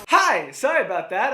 Hi! Sorry about that,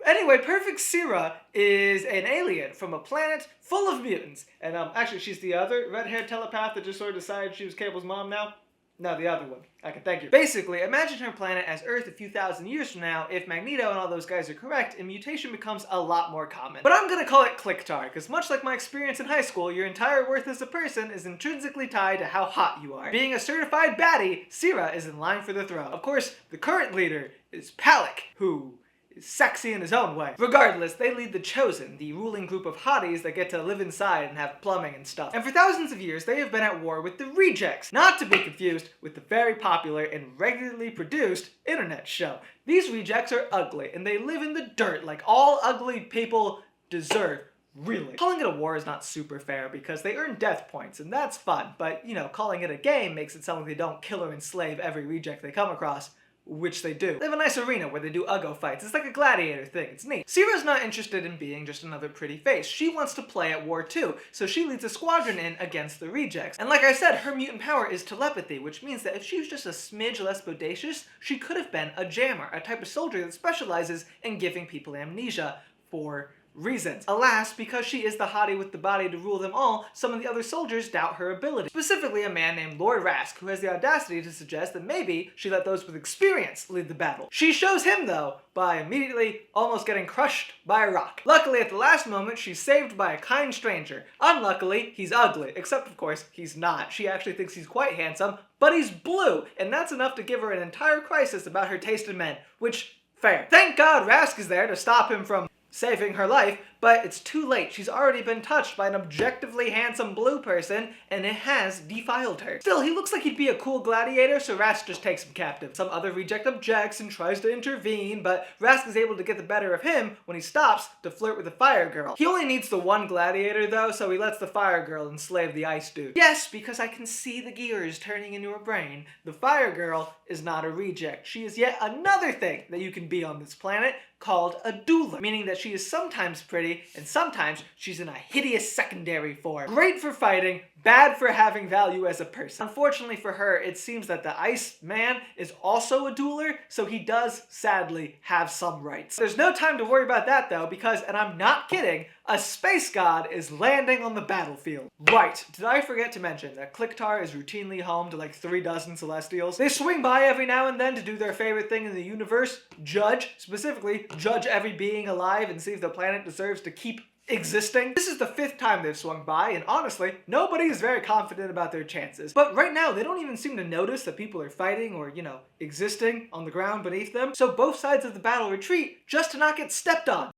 Anyway, Perfect Seera is an alien from a planet full of mutants. And actually she's the other red-haired telepath that just sort of decided she was Cable's mom now. No, the other one. Okay, thank you. Basically, imagine her planet as Earth a few thousand years from now if Magneto and all those guys are correct and mutation becomes a lot more common. But I'm gonna call it clicktar, because much like my experience in high school, your entire worth as a person is intrinsically tied to how hot you are. Being a certified baddie, Seera is in line for the throne. Of course, the current leader is Palik, who is sexy in his own way. Regardless, they lead the Chosen, the ruling group of hotties that get to live inside and have plumbing and stuff. And for thousands of years, they have been at war with the Rejex, not to be confused with the very popular and regularly produced internet show. These Rejects are ugly, and they live in the dirt like all ugly people deserve. Really. Calling it a war is not super fair because they earn death points, and that's fun, but, you know, calling it a game makes it sound like they don't kill or enslave every reject they come across. Which they do. They have a nice arena where they do Uggo fights. It's like a gladiator thing. It's neat. Seera's not interested in being just another pretty face. She wants to play at war too, so she leads a squadron in against the Rejects. And like I said, her mutant power is telepathy, which means that if she was just a smidge less bodacious, she could have been a jammer, a type of soldier that specializes in giving people amnesia for reasons. Alas, because she is the hottie with the body to rule them all, some of the other soldiers doubt her ability. Specifically a man named Lord Rask, who has the audacity to suggest that maybe she let those with experience lead the battle. She shows him, though, by immediately almost getting crushed by a rock. Luckily, at the last moment, she's saved by a kind stranger. Unluckily, he's ugly, except of course, he's not. She actually thinks he's quite handsome, but he's blue, and that's enough to give her an entire crisis about her taste in men, which, fair. Thank God Rask is there to stop him from saving her life, but it's too late. She's already been touched by an objectively handsome blue person, and it has defiled her. Still, he looks like he'd be a cool gladiator, so Rask just takes him captive. Some other reject objects and tries to intervene, but Rask is able to get the better of him when he stops to flirt with the fire girl. He only needs the one gladiator, though, so he lets the fire girl enslave the ice dude. Yes, because I can see the gears turning in your brain. The fire girl is not a reject. She is yet another thing that you can be on this planet, called a doula, meaning that she is sometimes pretty and sometimes she's in a hideous secondary form. Great for fighting, bad for having value as a person. Unfortunately for her, it seems that the Ice Man is also a dueler, so he does sadly have some rights. There's no time to worry about that though, because, and I'm not kidding, a space god is landing on the battlefield. Right, did I forget to mention that Clicktar is routinely home to like 3 dozen Celestials? They swing by every now and then to do their favorite thing in the universe, judge, specifically judge every being alive and see if the planet deserves to keep existing. This is the 5th time they've swung by, and honestly, nobody is very confident about their chances. But right now, they don't even seem to notice that people are fighting or, you know, existing on the ground beneath them, so both sides of the battle retreat just to not get stepped on.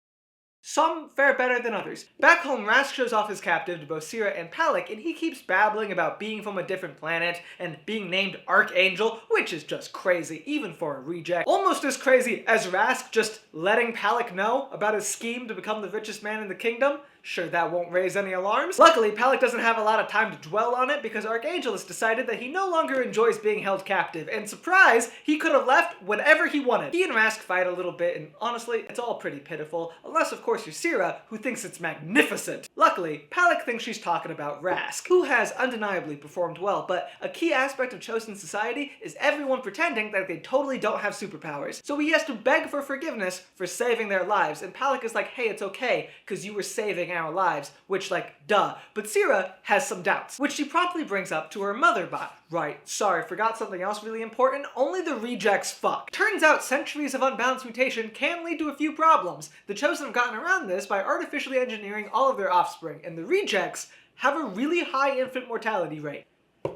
Some fare better than others. Back home, Rask shows off his captive to both Seera and Palik, and he keeps babbling about being from a different planet and being named Archangel, which is just crazy, even for a reject. Almost as crazy as Rask just letting Palik know about his scheme to become the richest man in the kingdom. Sure, that won't raise any alarms. Luckily, Palik doesn't have a lot of time to dwell on it because Archangel has decided that he no longer enjoys being held captive, and surprise, he could have left whenever he wanted. He and Rask fight a little bit, and honestly, it's all pretty pitiful, unless of course you're Seera, who thinks it's magnificent. Luckily, Palik thinks she's talking about Rask, who has undeniably performed well, but a key aspect of Chosen society is everyone pretending that they totally don't have superpowers. So he has to beg for forgiveness for saving their lives, and Palik is like, hey, it's okay, because you were saving our lives, which, like, duh. But Seera has some doubts, which she promptly brings up to her mother bot. Right, sorry, forgot something else really important. Only the rejects fuck. Turns out centuries of unbalanced mutation can lead to a few problems. The Chosen have gotten around this by artificially engineering all of their offspring, and the rejects have a really high infant mortality rate.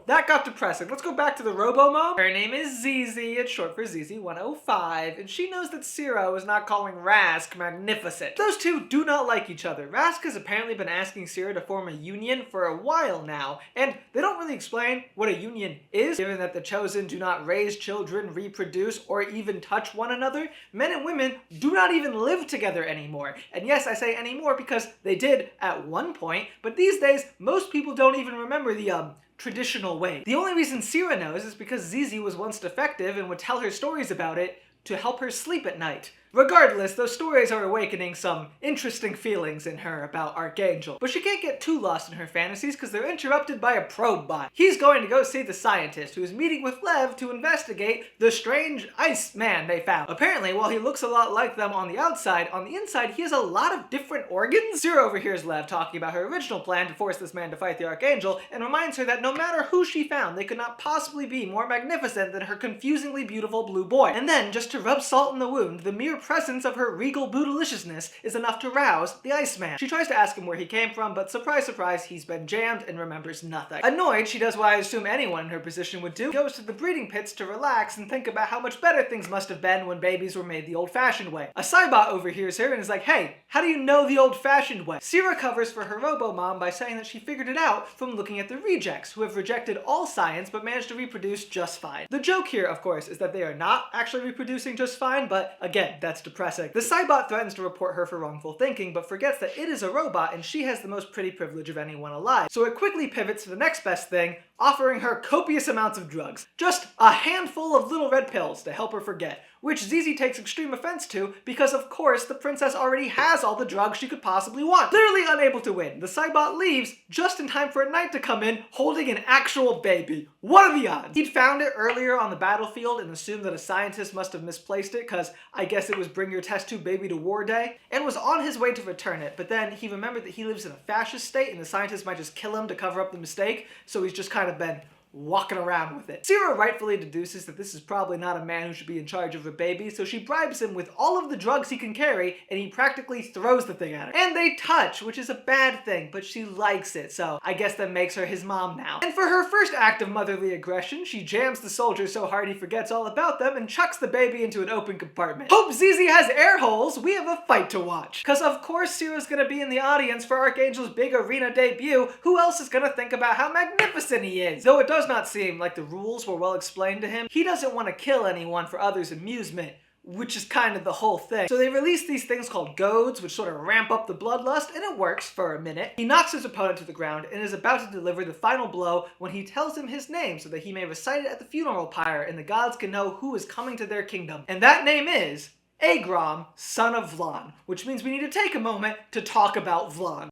That got depressing. Let's go back to the Robo-Mom. Her name is Zizi, it's short for ZZ105, and she knows that Seera is not calling Rask magnificent. Those two do not like each other. Rask has apparently been asking Seera to form a union for a while now, and they don't really explain what a union is, given that the Chosen do not raise children, reproduce, or even touch one another. Men and women do not even live together anymore. And yes, I say anymore because they did at one point, but these days, most people don't even remember the, traditional way. The only reason Seera knows is because Zizi was once defective and would tell her stories about it to help her sleep at night. Regardless, those stories are awakening some interesting feelings in her about Archangel, but she can't get too lost in her fantasies because they're interrupted by a probe bot. He's going to go see the scientist, who is meeting with Lev to investigate the strange ice man they found. Apparently, while he looks a lot like them on the outside, on the inside he has a lot of different organs. Seera overhears Lev talking about her original plan to force this man to fight the Archangel, and reminds her that no matter who she found, they could not possibly be more magnificent than her confusingly beautiful blue boy. And then, just to rub salt in the wound, the mere presence of her regal bootylicious is enough to rouse the Iceman. She tries to ask him where he came from, but surprise, surprise, he's been jammed and remembers nothing. Annoyed, she does what I assume anyone in her position would do, goes to the breeding pits to relax and think about how much better things must have been when babies were made the old-fashioned way. A Cybot overhears her and is like, hey, how do you know the old-fashioned way? Seera covers for her robo-mom by saying that she figured it out from looking at the Rejex, who have rejected all science but managed to reproduce just fine. The joke here, of course, is that they are not actually reproducing just fine, but again, that's depressing. The Cybot threatens to report her for wrongful thinking, but forgets that it is a robot and she has the most pretty privilege of anyone alive. So it quickly pivots to the next best thing, offering her copious amounts of drugs. Just a handful of little red pills to help her forget, which Zizi takes extreme offense to because, of course, the princess already has all the drugs she could possibly want. Literally unable to win, the Cybot leaves just in time for a knight to come in holding an actual baby. What are the odds? He'd found it earlier on the battlefield and assumed that a scientist must have misplaced it because I guess it was bring your test tube baby to war day, and was on his way to return it, but then he remembered that he lives in a fascist state and the scientist might just kill him to cover up the mistake, so he's just kind of been walking around with it. Seera rightfully deduces that this is probably not a man who should be in charge of a baby, so she bribes him with all of the drugs he can carry, and he practically throws the thing at her. And they touch, which is a bad thing, but she likes it, so I guess that makes her his mom now. And for her first act of motherly aggression, she jams the soldier so hard he forgets all about them and chucks the baby into an open compartment. Hope Zizi has air holes, we have a fight to watch. Cause of course Seera's gonna be in the audience for Archangel's big arena debut, who else is gonna think about how magnificent he is? Though it does not seem like the rules were well explained to him, he doesn't want to kill anyone for others' amusement, which is kind of the whole thing. So they release these things called goads, which sort of ramp up the bloodlust, and it works for a minute. He knocks his opponent to the ground and is about to deliver the final blow when he tells him his name so that he may recite it at the funeral pyre and the gods can know who is coming to their kingdom. And that name is Agrom, son of Vlan, which means we need to take a moment to talk about Vlan.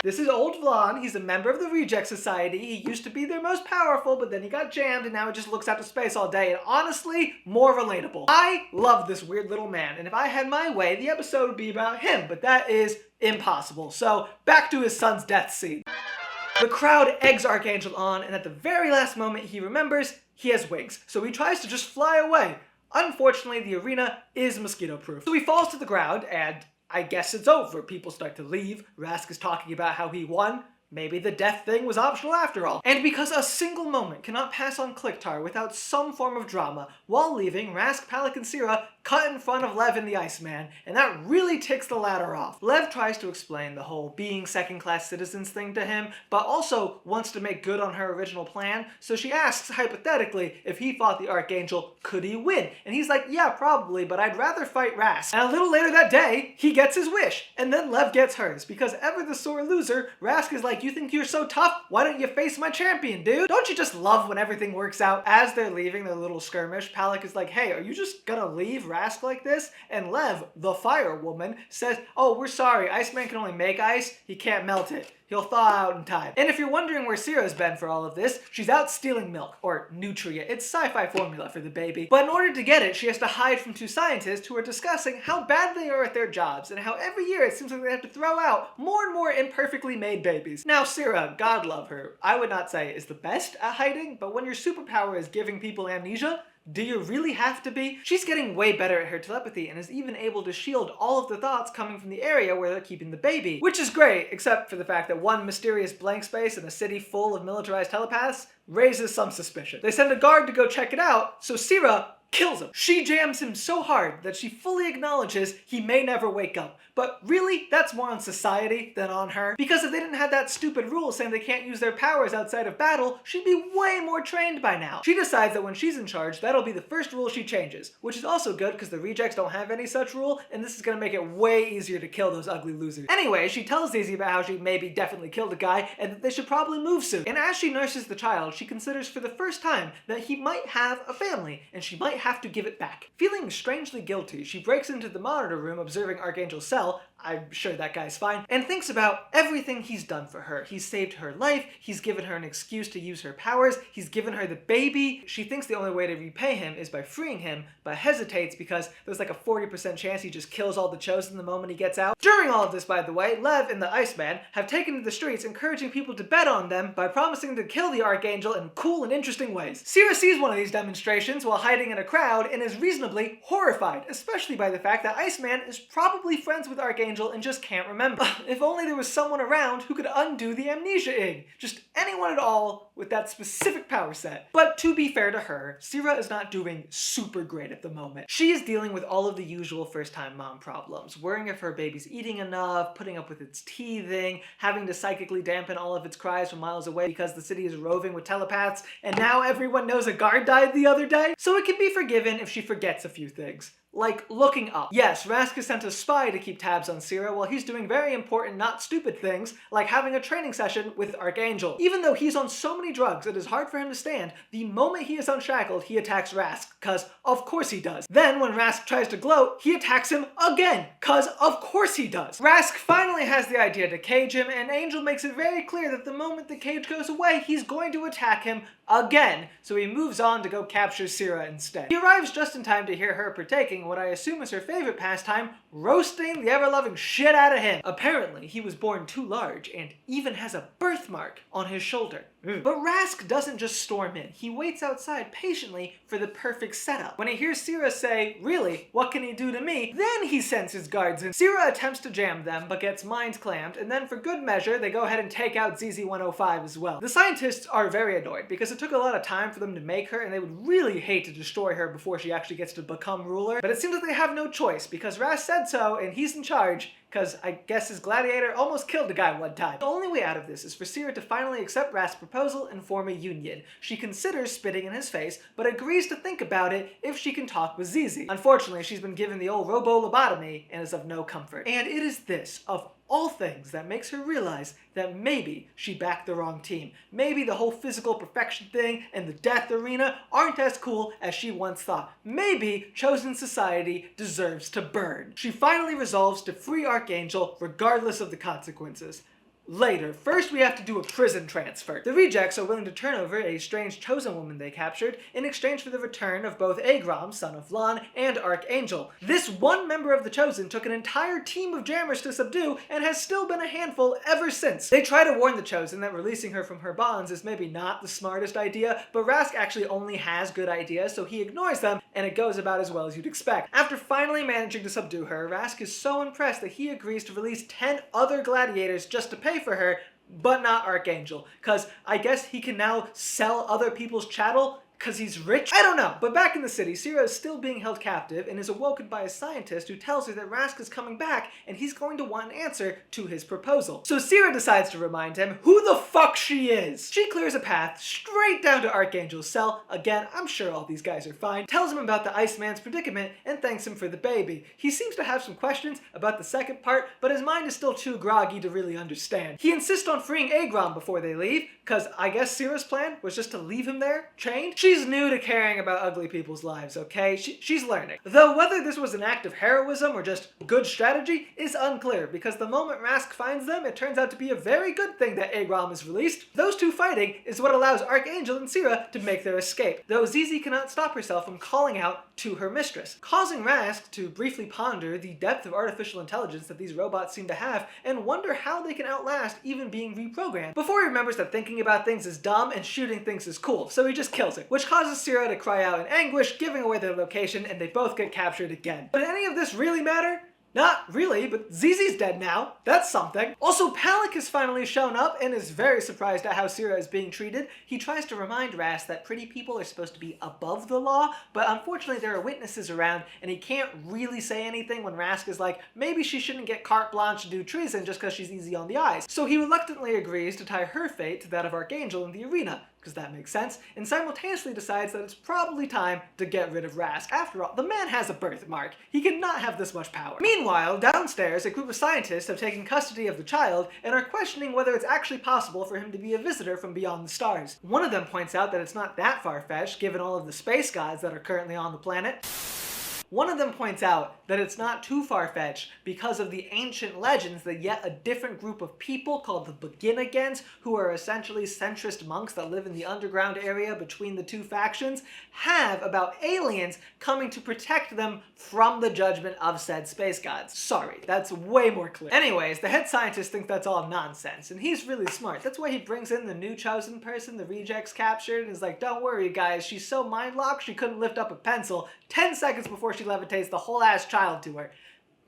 This is old Vlan. He's a member of the Rejex Society. He used to be their most powerful, but then he got jammed and now he just looks out to space all day, and honestly, more relatable. I love this weird little man, and if I had my way, the episode would be about him, but that is impossible. So, back to his son's death scene. The crowd eggs Archangel on, and at the very last moment he remembers he has wings, so he tries to just fly away. Unfortunately, the arena is mosquito-proof. So he falls to the ground, and I guess it's over. People start to leave. Rask is talking about how he won. Maybe the death thing was optional after all. And because a single moment cannot pass on Clicktar without some form of drama, while leaving, Rask, Palak, and Seera cut in front of Lev and the Iceman, and that really ticks the latter off. Lev tries to explain the whole being second-class citizens thing to him, but also wants to make good on her original plan, so she asks, hypothetically, if he fought the Archangel, could he win? And he's like, yeah, probably, but I'd rather fight Rask. And a little later that day, he gets his wish, and then Lev gets hers, because ever the sore loser, Rask is like, you think you're so tough? Why don't you face my champion, dude? Don't you just love when everything works out? As they're leaving their little skirmish, Palak is like, hey, are you just gonna leave Rask like this? And Lev, the fire woman, says, oh, we're sorry, Iceman can only make ice, he can't melt it. He'll thaw out in time. And if you're wondering where Seera's been for all of this, she's out stealing milk, or nutria. It's sci-fi formula for the baby. But in order to get it, she has to hide from two scientists who are discussing how bad they are at their jobs, and how every year it seems like they have to throw out more and more imperfectly made babies. Now Seera, God love her, I would not say is the best at hiding, but when your superpower is giving people amnesia, do you really have to be? She's getting way better at her telepathy and is even able to shield all of the thoughts coming from the area where they're keeping the baby. Which is great, except for the fact that one mysterious blank space in a city full of militarized telepaths raises some suspicion. They send a guard to go check it out, so Seera kills him. She jams him so hard that she fully acknowledges he may never wake up. But really, that's more on society than on her. Because if they didn't have that stupid rule saying they can't use their powers outside of battle, she'd be way more trained by now. She decides that when she's in charge, that'll be the first rule she changes. Which is also good because the Rejects don't have any such rule, and this is gonna make it way easier to kill those ugly losers. Anyway, she tells Zizi about how she maybe definitely killed a guy, and that they should probably move soon. And as she nurses the child, she considers for the first time that he might have a family, and she might might have to give it back. Feeling strangely guilty, she breaks into the monitor room observing Archangel's cell, I'm sure that guy's fine, and thinks about everything he's done for her. He's saved her life, he's given her an excuse to use her powers, he's given her the baby. She thinks the only way to repay him is by freeing him, but hesitates because there's like a 40% chance he just kills all the Chosen the moment he gets out. During all of this, by the way, Lev and the Iceman have taken to the streets encouraging people to bet on them by promising to kill the Archangel in cool and interesting ways. Seera sees one of these demonstrations while hiding in a crowd and is reasonably horrified, especially by the fact that Iceman is probably friends with Archangel and just can't remember. If only there was someone around who could undo the amnesia ing. Just anyone at all with that specific power set. But to be fair to her, Seera is not doing super great at the moment. She is dealing with all of the usual first-time mom problems, worrying if her baby's eating enough, putting up with its teething, having to psychically dampen all of its cries from miles away because the city is roving with telepaths, and now everyone knows a guard died the other day. So it can be forgiven if she forgets a few things. Like looking up. Yes, Rask has sent a spy to keep tabs on Seera while he's doing very important, not stupid things, like having a training session with Archangel. Even though he's on so many drugs it is hard for him to stand, the moment he is unshackled, he attacks Rask, cause of course he does. Then when Rask tries to gloat, he attacks him again, cause of course he does. Rask finally has the idea to cage him, and Angel makes it very clear that the moment the cage goes away, he's going to attack him again, so he moves on to go capture Seera instead. He arrives just in time to hear her partaking what I assume is her favorite pastime, roasting the ever-loving shit out of him. Apparently, he was born too large and even has a birthmark on his shoulder. But Rask doesn't just storm in. He waits outside patiently for the perfect setup. When he hears Seera say, "Really, what can he do to me?" then he sends his guards in. Seera attempts to jam them, but gets mind clammed, and then for good measure, they go ahead and take out ZZ-105 as well. The scientists are very annoyed because it took a lot of time for them to make her, and they would really hate to destroy her before she actually gets to become ruler. But it seems like they have no choice because Rask said so, and he's in charge. Because I guess his gladiator almost killed a guy one time. The only way out of this is for Seera to finally accept Rask's proposal and form a union. She considers spitting in his face, but agrees to think about it if she can talk with ZZ. Unfortunately, she's been given the old robo-lobotomy and is of no comfort. And it is this, of all things, that makes her realize that maybe she backed the wrong team. Maybe the whole physical perfection thing and the death arena aren't as cool as she once thought. Maybe Chosen Society deserves to burn. She finally resolves to free Archangel regardless of the consequences. Later. First, we have to do a prison transfer. The Rejects are willing to turn over a strange Chosen woman they captured in exchange for the return of both Agrom, son of Lan, and Archangel. This one member of the Chosen took an entire team of jammers to subdue and has still been a handful ever since. They try to warn the Chosen that releasing her from her bonds is maybe not the smartest idea, but Rask actually only has good ideas, so he ignores them, and it goes about as well as you'd expect. After finally managing to subdue her, Rask is so impressed that he agrees to release 10 other gladiators just to pay for her, but not Archangel, because I guess he can now sell other people's chattel because he's rich? I don't know. But back in the city, Seera is still being held captive and is awoken by a scientist who tells her that Rask is coming back and he's going to want an answer to his proposal. So Seera decides to remind him who the fuck she is. She clears a path straight down to Archangel's cell. Again, I'm sure all these guys are fine. Tells him about the Iceman's predicament and thanks him for the baby. He seems to have some questions about the second part, but his mind is still too groggy to really understand. He insists on freeing Agrom before they leave, because I guess Seera's plan was just to leave him there, chained. She's new to caring about ugly people's lives, okay? She's learning. Though whether this was an act of heroism or just good strategy is unclear, because the moment Rask finds them, it turns out to be a very good thing that Agrom is released. Those two fighting is what allows Archangel and Seera to make their escape, though ZZ cannot stop herself from calling out to her mistress, causing Rask to briefly ponder the depth of artificial intelligence that these robots seem to have and wonder how they can outlast even being reprogrammed, before he remembers that thinking about things is dumb and shooting things is cool, so he just kills it, which causes Seera to cry out in anguish, giving away their location, and they both get captured again. But any of this really matter? Not really, but ZZ's dead now. That's something. Also, Palik has finally shown up and is very surprised at how Seera is being treated. He tries to remind Rask that pretty people are supposed to be above the law, but unfortunately there are witnesses around and he can't really say anything when Rask is like, maybe she shouldn't get carte blanche to do treason just because she's easy on the eyes. So he reluctantly agrees to tie her fate to that of Archangel in the arena, because that makes sense, and simultaneously decides that it's probably time to get rid of Rask. After all, the man has a birthmark. He cannot have this much power. Meanwhile, Meanwhile, downstairs, a group of scientists have taken custody of the child and are questioning whether it's actually possible for him to be a visitor from beyond the stars. One of them points out that it's not that far-fetched, given all of the space gods that are currently on the planet. One of them points out that it's not too far-fetched because of the ancient legends that yet a different group of people called the Begin-Agains, who are essentially centrist monks that live in the underground area between the two factions, have about aliens coming to protect them from the judgment of said space gods. Sorry, that's way more clear. Anyways, the head scientist thinks that's all nonsense, and he's really smart. That's why he brings in the new chosen person the Rejex captured, and is like, don't worry guys, she's so mind-locked she couldn't lift up a pencil 10 seconds before she levitates the whole ass child to her.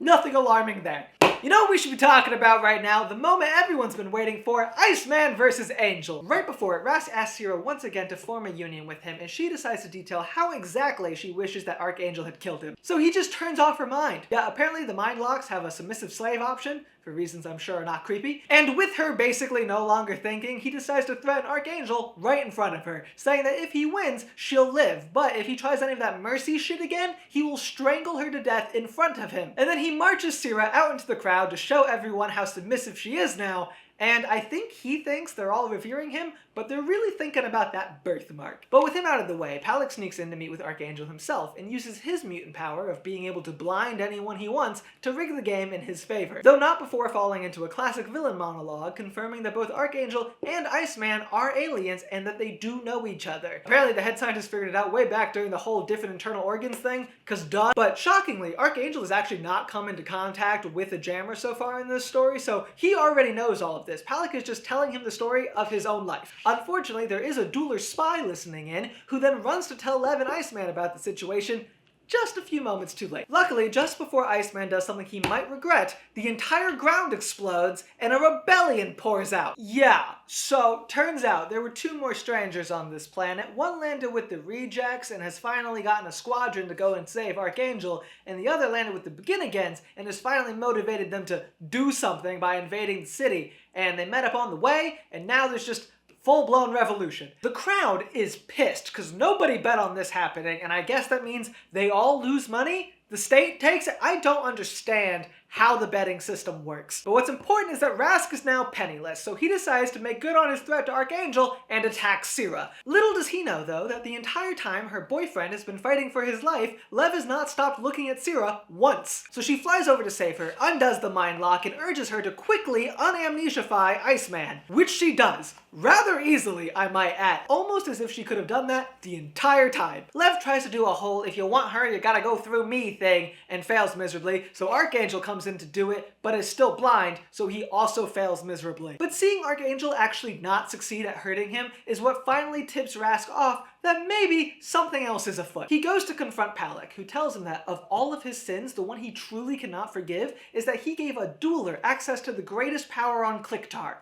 Nothing alarming there. You know what we should be talking about right now? The moment everyone's been waiting for, Iceman versus Angel. Right before it, Rask asks Seera once again to form a union with him, and she decides to detail how exactly she wishes that Archangel had killed him. So he just turns off her mind. Yeah, apparently the mind locks have a submissive slave option, for reasons I'm sure are not creepy. And with her basically no longer thinking, he decides to threaten Archangel right in front of her, saying that if he wins, she'll live, but if he tries any of that mercy shit again, he will strangle her to death in front of him. And then he marches Seera out into the crowd to show everyone how submissive she is now, and I think he thinks they're all revering him, but they're really thinking about that birthmark. But with him out of the way, Palak sneaks in to meet with Archangel himself and uses his mutant power of being able to blind anyone he wants to rig the game in his favor. Though not before falling into a classic villain monologue confirming that both Archangel and Iceman are aliens and that they do know each other. Apparently the head scientist figured it out way back during the whole different internal organs thing, cause duh. But shockingly, Archangel has actually not come into contact with a jammer so far in this story, so he already knows all of this. Palak is just telling him the story of his own life. Unfortunately, there is a dueler spy listening in, who then runs to tell Lev and Iceman about the situation, just a few moments too late. Luckily, just before Iceman does something he might regret, the entire ground explodes and a rebellion pours out. Yeah, so turns out there were two more strangers on this planet. One landed with the Rejex and has finally gotten a squadron to go and save Archangel, and the other landed with the Begin-Agains and has finally motivated them to do something by invading the city. And they met up on the way, and now there's just full-blown revolution. The crowd is pissed because nobody bet on this happening, and I guess that means they all lose money? The state takes it? I don't understand how the betting system works. But what's important is that Rask is now penniless, so he decides to make good on his threat to Archangel and attack Seera. Little does he know, though, that the entire time her boyfriend has been fighting for his life, Lev has not stopped looking at Seera once. So she flies over to save her, undoes the mind lock, and urges her to quickly unamnesiify Iceman, which she does. Rather easily, I might add. Almost as if she could have done that the entire time. Lev tries to do a whole if you want her, you gotta go through me thing, and fails miserably, so Archangel comes in to do it, but is still blind, so he also fails miserably. But seeing Archangel actually not succeed at hurting him is what finally tips Rask off that maybe something else is afoot. He goes to confront Palak, who tells him that of all of his sins, the one he truly cannot forgive is that he gave a dueler access to the greatest power on Clicktar: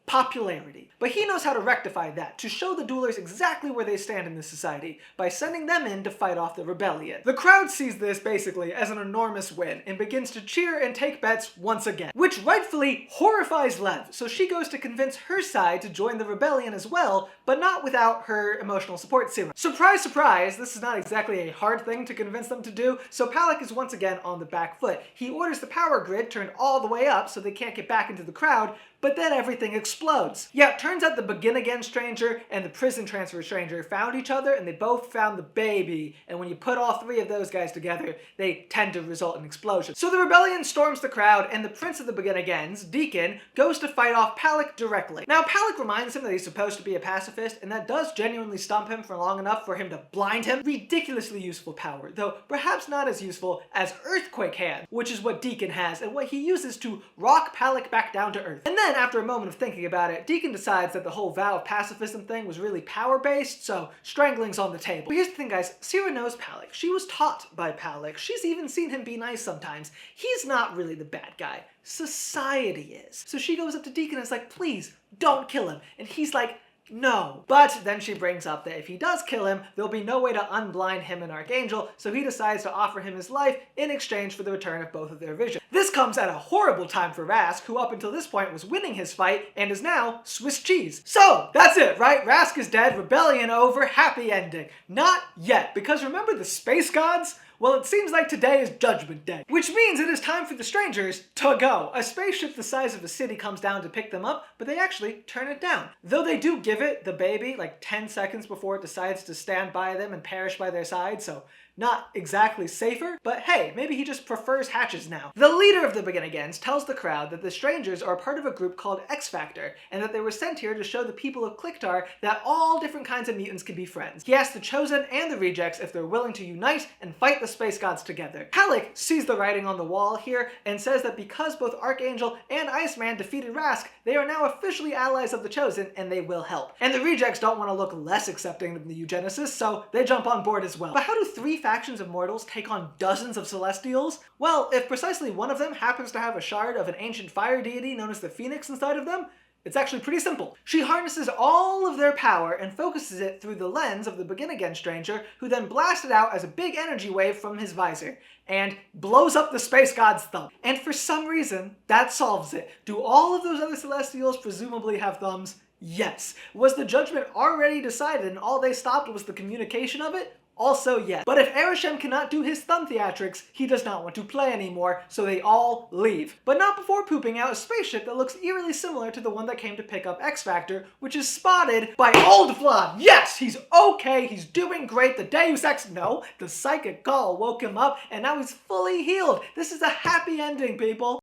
popularity. But he knows how to rectify that, to show the duelers exactly where they stand in this society, by sending them in to fight off the rebellion. The crowd sees this basically as an enormous win, and begins to cheer and take bets once again, which rightfully horrifies Lev, so she goes to convince her side to join the rebellion as well, but not without her emotional support serum. Surprise, surprise, this is not exactly a hard thing to convince them to do, so Palak is once again on the back foot. He orders the power grid turned all the way up so they can't get back into the crowd, but then everything explodes. Yeah, it turns out the Begin-Again stranger and the prison transfer stranger found each other, and they both found the baby, and when you put all three of those guys together, they tend to result in explosions. So the rebellion storms the crowd, and the prince of the Begin-Agains, Deacon, goes to fight off Palak directly. Now, Palak reminds him that he's supposed to be a pacifist, and that does genuinely stump him for long enough for him to blind him. Ridiculously useful power, though perhaps not as useful as Earthquake Hand, which is what Deacon has, and what he uses to rock Palak back down to Earth. And then, after a moment of thinking about it, Deacon decides that the whole vow of pacifism thing was really power-based, so strangling's on the table. But here's the thing, guys. Seera knows Palak. She was taught by Palak. She's even seen him be nice sometimes. He's not really the bad guy. Society is. So she goes up to Deacon and is like, please, don't kill him. And he's like, no. But then she brings up that if he does kill him, there'll be no way to unblind him and Archangel, so he decides to offer him his life in exchange for the return of both of their vision. This comes at a horrible time for Rask, who up until this point was winning his fight and is now Swiss cheese. So, that's it, right? Rask is dead, rebellion over, happy ending. Not yet, because remember the space gods? Well, it seems like today is Judgment Day, which means it is time for the strangers to go. A spaceship the size of a city comes down to pick them up, but they actually turn it down. Though they do give it, the baby, like 10 seconds before it decides to stand by them and perish by their side, so not exactly safer, but hey, maybe he just prefers hatches now. The leader of the Begin Agains tells the crowd that the strangers are part of a group called X Factor, and that they were sent here to show the people of Clicktar that all different kinds of mutants can be friends. He asks the Chosen and the Rejects if they're willing to unite and fight the space gods together. Halleck sees the writing on the wall here and says that because both Archangel and Iceman defeated Rask, they are now officially allies of the Chosen and they will help. And the Rejects don't want to look less accepting than the eugenicists, so they jump on board as well. But how do three factions of mortals take on dozens of celestials? Well, if precisely one of them happens to have a shard of an ancient fire deity known as the Phoenix inside of them, it's actually pretty simple. She harnesses all of their power and focuses it through the lens of the Begin Again stranger, who then blasts it out as a big energy wave from his visor and blows up the space god's thumb. And for some reason, that solves it. Do all of those other celestials presumably have thumbs? Yes. Was the judgment already decided and all they stopped was the communication of it? Also yes. But if Arishem cannot do his thumb theatrics, he does not want to play anymore, so they all leave. But not before pooping out a spaceship that looks eerily similar to the one that came to pick up X Factor, which is spotted by Old Vlad. Yes, he's okay, he's doing great. The Deus Ex, no, the psychic call woke him up, and now he's fully healed. This is a happy ending, people.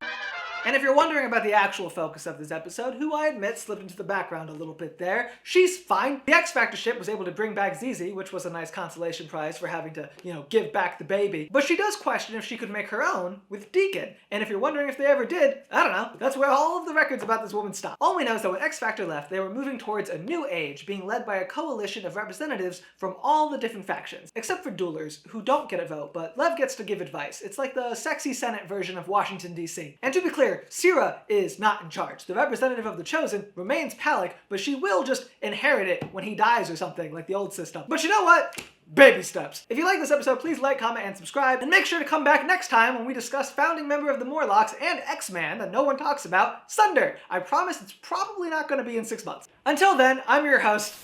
And if you're wondering about the actual focus of this episode, who I admit slipped into the background a little bit there, she's fine. The X Factor ship was able to bring back Zizi, which was a nice consolation prize for having to, give back the baby. But she does question if she could make her own with Deacon. And if you're wondering if they ever did, I don't know. That's where all of the records about this woman stop. All we know is that when X Factor left, they were moving towards a new age, being led by a coalition of representatives from all the different factions. Except for duelers, who don't get a vote, but Lev gets to give advice. It's like the sexy Senate version of Washington, D.C. And to be clear, Seera is not in charge. The representative of the Chosen remains Palak, but she will just inherit it when he dies or something, like the old system. But you know what? Baby steps. If you like this episode, please like, comment, and subscribe. And make sure to come back next time when we discuss founding member of the Morlocks and X-Man that no one talks about, Sunder. I promise it's probably not going to be in 6 months. Until then, I'm your host,